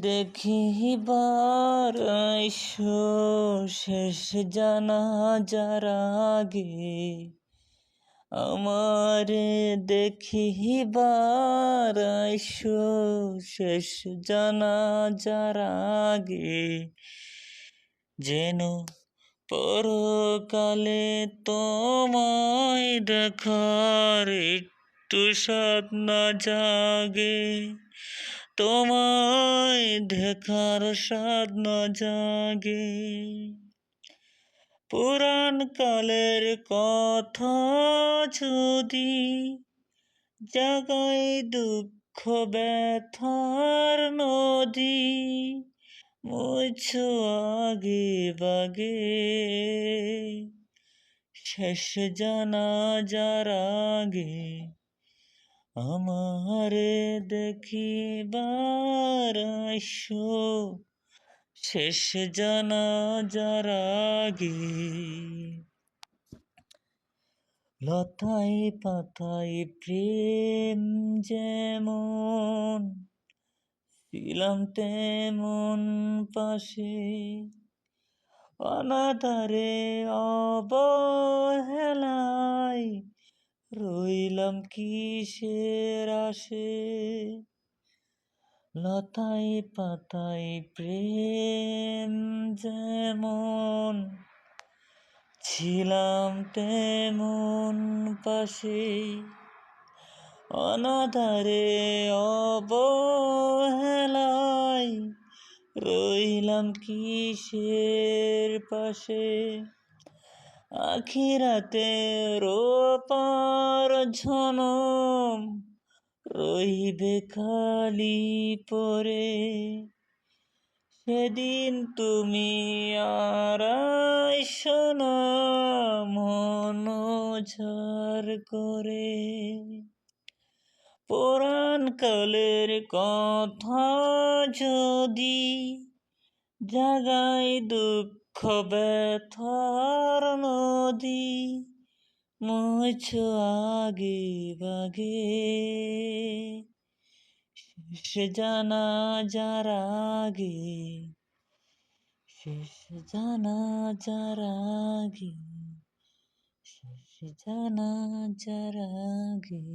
দেখিবার আইসো শেষ জানাজার আগে, আমারে দেখিবার আইসো শেষ জানাজার আগে, যেন পরকালে তোমায় দেখার একটু স্বাদ না জাগে, তোমায় দেখার স্বাদ না জাগে। পুরাণ কালের কথা যদি জাগায় দুঃখ ব্যথার নদী, মুছো আগে বাগে শেষ জানাজার আগে, আমারে দেখিবার আইসো শেষ জানাজার আগে। লতায় পাতায় প্রেম যেমন ছিলাম তেমন পাশে, অনাথারে অবহেলায় রইলাম কিসের আশে। লতায় পাতায় প্রেম যেমন ছিলাম তেমন পাশে, অনাথারে অবহেলায় রইলাম কিসের পাশে। আখিরাতে রোপার ঝনম রইবে খালি পরে, সেদিন তুমি আর আইসো না মন ঝাড় করে। পুরাণ কালের কথা যদি জাগায় দুঃখ ব্যথার নদী, মুছো আগে বাগে শেষ জানাজার আগে, শেষ জানাজার আগে, শেষ জানাজার আগে।